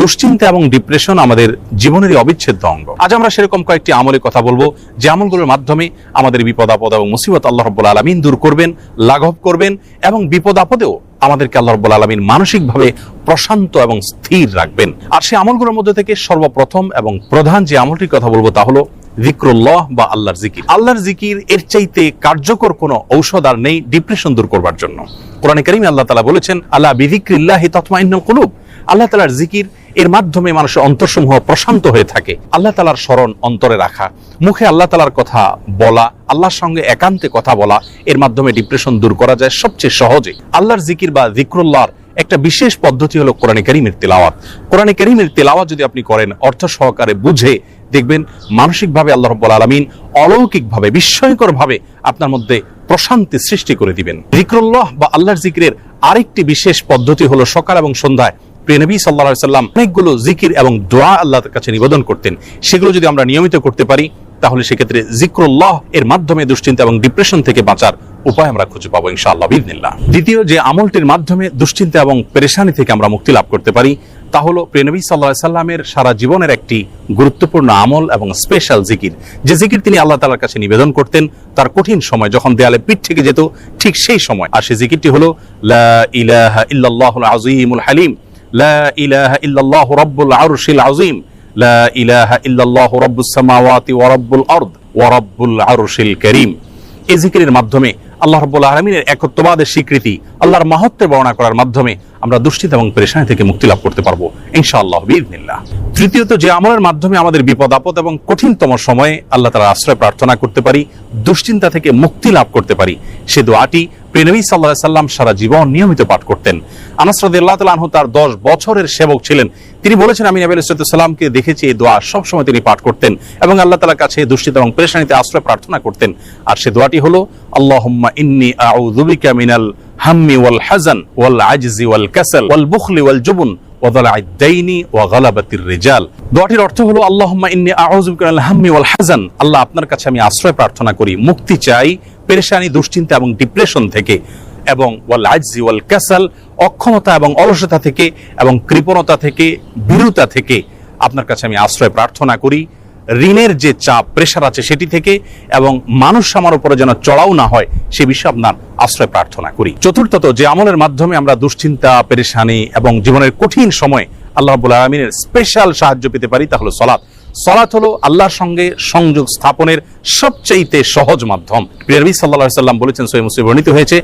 দুশ্চিন্তা এবং ডিপ্রেশন আমাদের জীবনেরই অবিচ্ছেদ্য অঙ্গ। আজ আমরা সেরকম কয়েকটি আমলের কথা বলবো, যে আমলগুলোর মাধ্যমে আমাদের বিপদ আপদ এবং মুসিবত আল্লাহ রাব্বুল আলামিন দূর করবেন, লাঘব করবেন, এবং বিপদ আপদেও আমাদেরকে আল্লাহ রাব্বুল আলামিন মানসিকভাবে প্রশান্ত এবং স্থির রাখবেন। আর সেই আমলগুলোর মধ্যে থেকে সর্বপ্রথম এবং প্রধান যে আমলটির কথা বলবো তা হলো যিকরুল্লাহ বা আল্লাহর জিকির। আল্লাহর জিকির এর চাইতে কার্যকর কোনো ঔষধ আর নেই ডিপ্রেশন দূর করবার জন্য। কোরআনে কারীমে আল্লাহ তাআলা বলেছেন, আলা বিযিকরিল্লাহি তাতমাইন্নুল কুলুব। আল্লাহ তাআলার জিকির এর মাধ্যমে মানুষের অন্তরসমূহ প্রশান্ত হয়ে থাকে। আল্লাহ তাআলার স্মরণ অন্তরে রাখা, মুখে আল্লাহ তাআলার কথা বলা, আল্লাহর সঙ্গে একান্তে কথা বলা, এর মাধ্যমে ডিপ্রেশন দূর করা যায় সবচেয়ে সহজে। আল্লাহর জিকির বা যিকরুল্লাহর একটা বিশেষ পদ্ধতি হলো কোরআনে কারীমের তিলাওয়াত। কোরআনে কারীমের তিলাওয়াত যদি আপনি করেন অর্থ সহকারে বুঝে, দেখবেন মানসিকভাবে আল্লাহ রাব্বুল আলামিন অলৌকিকভাবে, বিস্ময়করভাবে আপনার মধ্যে প্রশান্তি সৃষ্টি করে দিবেন। যিকরুল্লাহ বা আল্লাহর জিকিরের আরেকটি বিশেষ পদ্ধতি হলো সকাল এবং সন্ধ্যায় প্রিয় নবী সাল্লাল্লাহু আলাইহি সাল্লাম অনেকগুলো জিকির এবং দোয়া আল্লাহর কাছে নিবেদন করতেন। সেগুলো যদি আমরা নিয়মিত করতে পারি তাহলে সেক্ষেত্রে যিকরুল্লাহ এর মাধ্যমে দুশ্চিন্তা এবং ডিপ্রেশন থেকে বাঁচার উপায় আমরা খুঁজে পাবো ইনশাআল্লাহ বিইذনিল্লাহ। দ্বিতীয় যে আমলটির মাধ্যমে দুশ্চিন্তা এবং পেরেশানি থেকে আমরা মুক্তি লাভ করতে পারি তা হলো প্রিয় নবী সাল্লাল্লাহু আলাইহি সাল্লামের সারা জীবনের একটি গুরুত্বপূর্ণ আমল এবং স্পেশাল জিকির, যে জিকির তিনি আল্লাহ তাআলার কাছে নিবেদন করতেন তার কঠিন সময়, যখন দেয়ালে পিঠ থেকে যেত ঠিক সেই সময়। আর সেই জিকিরটি হলো লা ইলাহা ইল্লাল্লাহুল আযীমুল হালিম, লা ইলাহা ইল্লাল্লাহু রাব্বুল আরশিল আযীম, লা ইলাহা ইল্লাল্লাহু রাব্বুস সামাওয়াতি ওয়া রাব্বুল আরদ ওয়া রাব্বুল আরশিল কারীম। এই জিকিরের মাধ্যমে আল্লাহ রাব্বুল আলামিনের একত্ববাদের স্বীকৃতি, আল্লাহর মাহাত্ম্য বর্ণনা করার মাধ্যমে আমরা দুশ্চিন্তা এবং পেরেশানি থেকে মুক্তি লাভ করতে পারবো ইনশাআল্লাহ বিইذনিল্লাহ। তৃতীয়ত যে আমলের মাধ্যমে আমাদের বিপদ আপদ এবং কঠিনতম সময়ে আল্লাহ তাআলার আশ্রয় প্রার্থনা করতে পারি, দুশ্চিন্তা থেকে মুক্তি লাভ করতে পারি, সে দোয়াটি প্রিয় নবী সাল্লাল্লাহু আলাইহি সাল্লাম সারা জীবন নিয়মিত পাঠ করতেন। আনাস রাদিয়াল্লাহু তাআলা আনহু তার 10 বছরের সেবক ছিলেন। তিনি বলেছেন, আমি নবী আলাইহিস সালামকে দেখেছি এই দোয়া সবসময় তিনি পাঠ করতেন এবং আল্লাহ তাআলার কাছে দুশ্চিন্তা এবং পেরেশানিতে আশ্রয় প্রার্থনা করতেন। আর সে দোয়াটি হলো আল্লাহুম্মা ইন্নী আউযু বিকা মিনাল হাম্মি ওয়াল হাযান ওয়াল আজজি ওয়াল কাসাল ওয়াল বুখলি ওয়াল জুবন ওয়া যালা'আদ দাইনি ওয়া গালাবাতির রিজাল। দোয়াটির অর্থ হলো আল্লাহুম্মা ইন্নী আউযু বিকা মিনাল হাম্মি ওয়াল হাযান, আল্লাহ আপনার কাছে আমি আশ্রয় প্রার্থনা করি, মুক্তি চাই পেরেশানি, দুশ্চিন্তা এবং ডিপ্রেশন থেকে, এবং ওয়াল আজজি ওয়াল কাসাল, অক্ষমতা এবং অলসতা থেকে এবং কৃপণতা থেকে, ভীরুতা থেকে আপনার কাছে আমি আশ্রয় প্রার্থনা করি, ঋণের যে চাপ প্রেশার আছে সেটি থেকে, এবং মানুষ আমার উপরে যেন চড়াও না হয় সে বিষয়ে আপনার আশ্রয় প্রার্থনা করি। চতুর্থত যে আমলের মাধ্যমে আমরা দুশ্চিন্তা, পেরেশানি এবং জীবনের কঠিন সময় আল্লাহ রাব্বুল আলামিনের স্পেশাল সাহায্য পেতে পারি তা হলো সালাত। সালাত হলো আল্লাহর সঙ্গে সংযোগ স্থাপনের সবচেয়ে সহজ মাধ্যম। প্রিয় নবী সাল্লাল্লাহু আলাইহি সাল্লাম বলেছেন, সহিহ মুসলিমে বর্ণিত হয়েছে,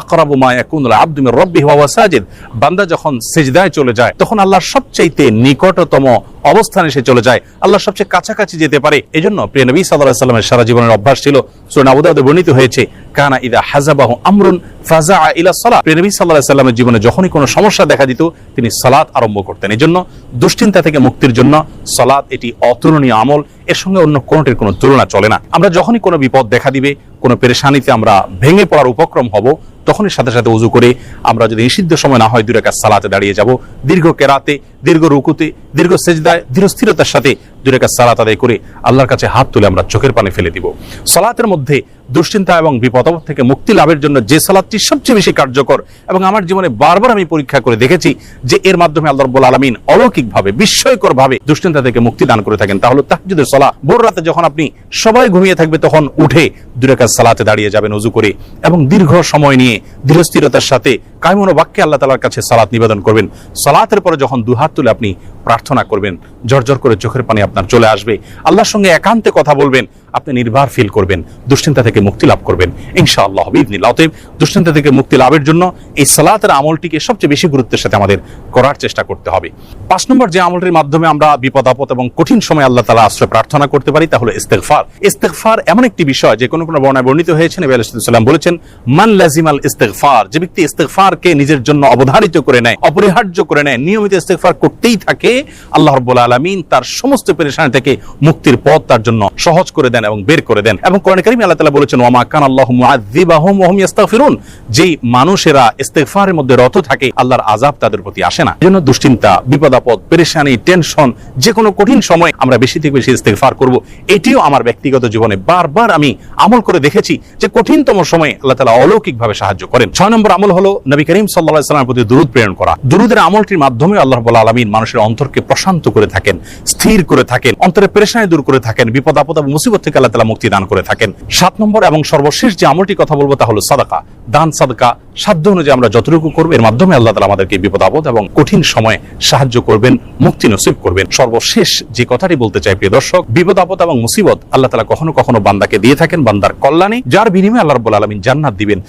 আকরাবু মা ইয়াকুনুল আবদু মির রাব্বিহি ওয়া হুয়া সাজিদ, বান্দা যখন সিজদায় চলে যায় তখন আল্লাহর সবচেয়ে নিকটতম অবস্থানে সে চলে যায়, আল্লাহর সবচেয়ে কাছাকাছি যেতে পারে। এজন্য প্রিয় নবী সাল্লাল্লাহু আলাইহি সাল্লামের সারা জীবনের অভ্যাস ছিল, সূরা আবু দাউদে বর্ণিত হয়েছে, কানা ইযা হাযাবাহু আমরুন ফাযাআ ইলা সালাত। প্রিয় নবী সাল্লাল্লাহু আলাইহি সাল্লামের জীবনে যখনই কোনো সমস্যা দেখা দিত তিনি সালাত আরম্ভ করতেন। এজন্য দুশ্চিন্তা থেকে মুক্তির জন্য সালাত এটি অতুলনীয় আমল, এর সঙ্গে অন্য কোনটির কোনো তুলনা চলে না। আমরা যখনই কোনো বিপদ দেখা দিবে, কোনো পেরেশানিতে আমরা ভেঙে পড়ার উপক্রম হব, তখনই সাথে সাথে ওযু করে আমরা যদি নিষিদ্ধ সময় না হয় 2 রাকাত সালাতে দাঁড়িয়ে যাব, দীর্ঘ কেরাতে, দীর্ঘ রুকুতে, দীর্ঘ সেজদায় ধীর স্থিরতার সাথে 2 রাকাত সালাত আদায় করে আল্লাহর কাছে হাত তুলে আমরা চোখের পানি ফেলে দিব। সালাতের মধ্যে দুশ্চিন্তা এবং বিপদ থেকে মুক্তি লাভের জন্য যে সালাতটি সবচেয়ে বেশি কার্যকর এবং আমার জীবনে বারবার আমি পরীক্ষা করে দেখেছি যে এর মাধ্যমে আল্লাহ রাব্বুল আলামিন অলৌকিকভাবে, বিস্ময়করভাবে দুশ্চিন্তা থেকে মুক্তি দান করে থাকেন, তা হলো তাহাজ্জুদের সালাত। ভোর রাতে যখন আপনি সবাই ঘুমিয়ে থাকবে তখন উঠে 2 রাকাত সালাতে দাঁড়িয়ে যাবেন ওযু করে এবং দীর্ঘ সময় নিয়ে ধীরস্থিরতার সাথে কায়মন বাক্যে আল্লাহ তাআলার কাছে সালাত নিবেদন করবেন। সালাতের পরে যখন 2 হাত তুলে আপনি প্রার্থনা করবেন, ঝরঝর করে চোখের পানি আপনার চলে আসবে, আল্লাহর সঙ্গে একান্তে কথা বলবেন, আপনি নির্ভর ফিল করবেন, দুশ্চিন্তা থেকে মুক্তি লাভ করবেন ইনশাআল্লাহ বিইذনিল্লাহ। অতএব দুশ্চিন্তা থেকে মুক্তি লাভের জন্য এই সালাতের আমলটিকে সবচেয়ে বেশি গুরুত্বের সাথে আমাদের করার চেষ্টা করতে হবে। 5 নম্বর যে আমলটির মাধ্যমে আমরা বিপদ আপদ এবং কঠিন সময় আল্লাহ তাআলা আশ্রয় প্রার্থনা করতে পারি তা হলো ইস্তেগফার। ইস্তেগফার এমন একটি বিষয় যে কোনো বর্ণনায় বর্ণিত হয়েছে, নবী আলাইহিস সালাম বলেছেন, মান লাজিমাল ইস্তেগফার, যে ব্যক্তি ইস্তেগফারকে নিজের জন্য অবধারিত করে নেয়, অপরিহার্য করে নেয়, নিয়মিত ইস্তেগফার করতেই থাকে, আল্লাহ রাব্বুল আলামিন তার সমস্ত পেরেশানি থেকে মুক্তির পথ তার জন্য সহজ করে দেন দেন এবং বের করে দেন। এবং কোরআন কারীমে আল্লাহ তাআলা বলেছেন ওয়া মা কানা আল্লাহু মুআযযিবাহুম ওয়া হুম ইস্তাগফিরুন, যেই মানুষেরা ইস্তিগফারের মধ্যে রত থাকে আল্লাহর আযাব তাদের প্রতি আসে না। এজন্য দুশ্চিন্তা, বিপদ আপদ, পেরেশানি, টেনশন, যে কোনো কঠিন সময় আমরা বেশি থেকে বেশি ইস্তিগফার করব। এটিও আমার ব্যক্তিগত জীবনে বারবার আমি আমল করে দেখেছি যে কঠিনতম সময়ে আল্লাহ তাআলা অলৌকিকভাবে সাহায্য করেন। 6 নম্বর আমল হলো নবী করিম সাল্লাল্লাহু আলাইহি ওয়াসাল্লামের প্রতি দুরূদ প্রেরণ করা। দুরূদের আমলটির মাধ্যমে আল্লাহ রাব্বুল আলামিন মানুষের অন্তরকে প্রশান্ত করে থাকেন, স্থির করে থাকেন, অন্তরে পেরেশানি দূর করে থাকেন, বিপদ আপদ এবং মুসিবত থেকে আল্লাহ তাআলা মুক্তি দান করে থাকেন। 7 নম্বর এবং সর্বশেষ যে আমলটি কথা বলবো তা হলো সাদাকা, দান সাদকা। সাধ্য অনুযায়ী আমরা যতটুকু করব এর মাধ্যমে আল্লাহ তাআলা আমাদেরকে বিপদ আপদ এবং কঠিন সময়ে সাহায্য করবেন, মুক্তি নসিব করবেন। সর্বশেষ যে কথাটি বলতে চাই প্রিয় দর্শক, বিপদ আপদ এবং মুসিবত আল্লাহ তাআলা কখনো কখনো বান্দাকে দিয়ে থাকেন বান্দার কল্যাণে, যার বিনিময়ে আল্লাহ রাব্বুল আলামিন জান্নাত দিবেন।